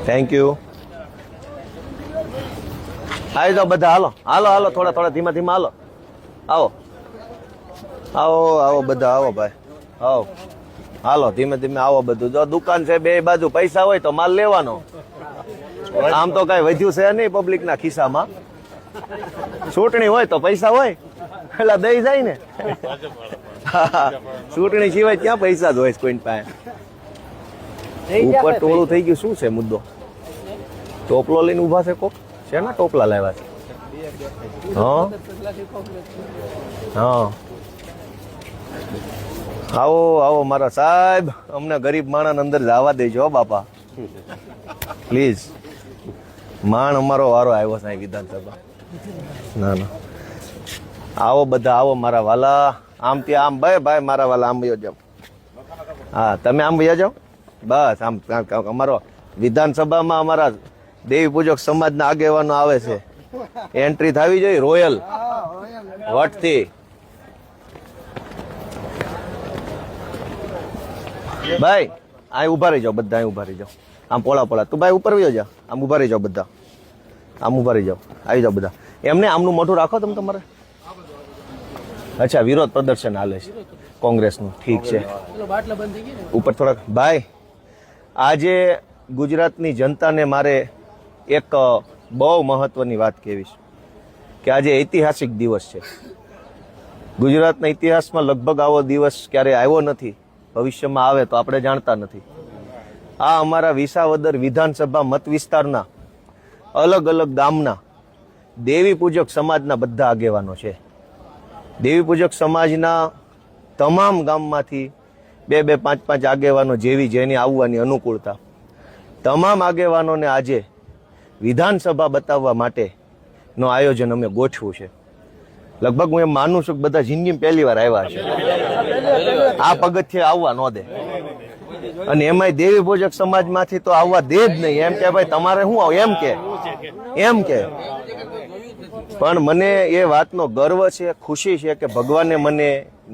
Thank you. આવી જાઓ બધા, હાલો હાલો હાલો, થોડા થોડા ધીમા ધીમા હાલો. આવો આવો આવો બધા, આવો ભાઈ, આવો હાલો ધીમે ધીમે આવો બધું. જો દુકાન છે બે બાજુ, પૈસા હોય તો માલ લેવાનો. આમ તો કઈ વધ્યું છે નહીં પબ્લિક ના ખિસ્સામાં. ચૂંટણી હોય તો પૈસા હોય એટલે દઈ જાય ને. ચૂંટણી સિવાય ક્યાં પૈસા જ હોય કોઈ પાસે. ઉપર ટોળું થઈ ગયું. શું છે મુદ્દો? ટોપલો લઈને ઉભા છે કોક? છે ને ટોપલા લાવ્યા છે? હા હા, આવો આવો મારા સાહેબ, અમને ગરીબ માણસ અંદર જવા દેજો બાપા પ્લીઝ. માણ અમારો વારો આવ્યો છે વિધાનસભા. ના ના, આવો બધા આવો મારા વાલા. આમ ત્યાં આમ ભાઈ ભાઈ મારા વાલા આમ વયો જાઓ. હા તમે આમ વયા જાઓ બસ. આમ અમારો વિધાનસભામાં અમારા દેવી પૂજક સમાજના આગેવાનો આવે છે. એન્ટ્રી થવી જોઈએ રોયલ વટથી. ભાઈ અહીં ઉભા રહી જાઓ બધા, અહીં ઉભા રહી જાઓ. આમ પોળા પોળા તું ભાઈ ઉપર વયો જા. આમ ઉભા રહી જાઓ બધા, આમ ઉભા રહી જાઓ. આવી જાઓ બધા. એમને આમનું મોઢું રાખો તમે તમારે. અચ્છા, વિરોધ પ્રદર્શન હાલે છે કોંગ્રેસનું. ઠીક છે, ઉપર થોડાક. ભાઈ આજે ગુજરાતની જનતાને મારે એક બહુ મહત્વની વાત કહેવી છે કે આજે ઐતિહાસિક દિવસ છે. ગુજરાતના ઇતિહાસમાં લગભગ આવો દિવસ ક્યારે આવ્યો નથી. ભવિષ્યમાં આવે તો આપણે જાણતા નથી. આ અમારા વિસાવદર વિધાનસભા મત વિસ્તારના અલગ અલગ ગામના દેવી પૂજક સમાજના બધા આગેવાનો છે. દેવી પૂજક સમાજના તમામ ગામમાંથી બે બે પાંચ પાંચ આગેવાનો જેવી જેની આવવાની અનુકૂળતા, તમામ આગેવાનોને આજે વિધાનસભા બતાવવા માટેનું આયોજન અમે ગોઠવું છે. લગભગ હું એમ માનું છું કે બધા જિંદગીમાં પહેલી વાર આવ્યા છે. આ પગથિયે આવવા ન દે. અને એમાંય દેવી પૂજક સમાજમાંથી તો આવવા દે જ નહીં. એમ કે ભાઈ તમારે શું આવ, એમ કે. પણ મને એ વાતનો ગર્વ છે, ખુશી છે કે ભગવાને મને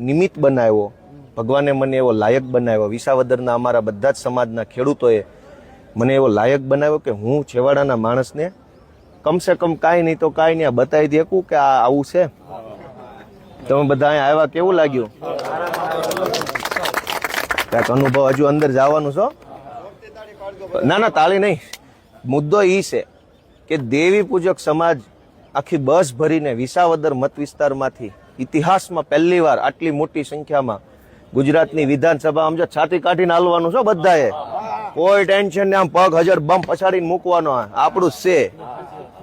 નિમિત્ત બનાવ્યો, ભગવાને મને એવો લાયક બનાવ્યો. વિસાવદરના અમારા બધા જ સમાજના ખેડૂતોએ મને એવો લાયક બનાવ્યો કે હું છેવાડાના માણસને કમસે કમ કાંઈ નહીં તો કાંઈ નહીં બતાવી દે શકું કે આ આવું છે. તમે બધા અહીંયા આવ્યા, કેવું લાગ્યું? ક્યાંક અનુભવ હજુ અંદર જવાનું છો? ના ના, તાળી નહીં. મુદ્દો એ છે કે દેવી પૂજક સમાજ આખી બસ ભરીને વિસાવદર મત વિસ્તારમાંથી ઇતિહાસમાં પહેલી વાર આટલી મોટી સંખ્યામાં ગુજરાતની વિધાનસભા આમ જો છાતી કાઢીને હાલવાનું છો બધાએ. કોઈ ટેન્શન ને આમ પગ હજાર બમ પછાડીને મૂકવાનો. આપણું છે,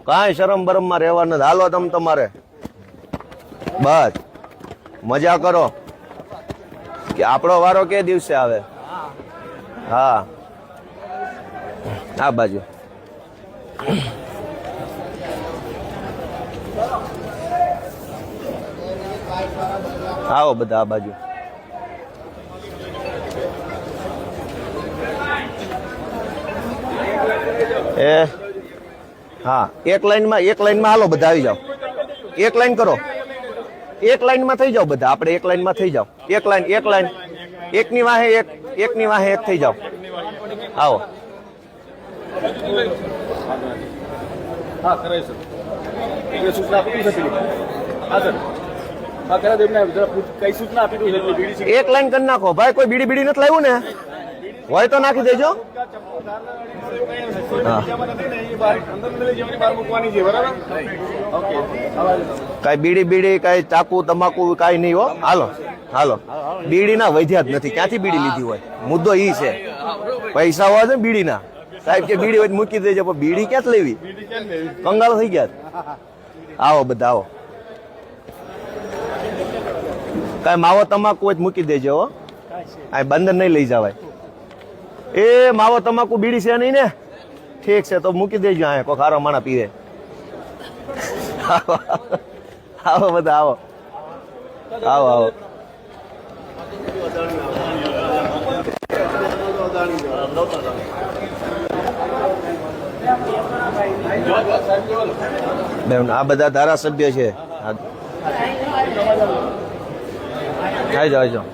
કાંઈ શરમ બરમમાં રહેવાનું નથી. હાલો તમે તમારે બસ મજા કરો કે આપણો વારો કે દિવસે આવે. હા આ બાજુ આવો બધા, આ બાજુ. એ હા, એક લાઈનમાં હાલો બધા આવી જાઓ. એક લાઈન કરો, એક લાઈનમાં થઈ જાઓ બધા. આપણે એક લાઈનમાં થઈ જાઓ. એક લાઈન એકની વાહે એકની વાહે એક થઈ જાઓ. આવો. એક લાઈન કરી નાખો ભાઈ. કોઈ બીડી બીડી નથી લાવ્યું ને? હોય તો નાખી દેજો. કઈ બીડી બીડી કઈ ચાકુ તમાકુ કઈ નહીં હો. હાલો હાલો, બીડી ના વધ્યા જ નથી. ક્યાંથી બીડી લીધી હોય? મુદ્દો ઈ છે. પૈસા હોય છે બીડી ના. સાહેબ કે બીડી હોય મૂકી દેજો, પણ બીડી ક્યાં લેવી? કંગાળ થઈ ગયા. આવો બધા આવો. કઈ માવો તમાકુ હોય મૂકી દેજો હો. આ બંદર નહીં લઈ જવાય. એ માવો તમાકુ બીડી છે નહીં ને? ઠીક છે તો મૂકી દેજો. આ કોઈ ખારો માણા પીવે. આવો બધા આવો આવો આવો. આ બધા ધારાસભ્ય છે. આવી જાઓ.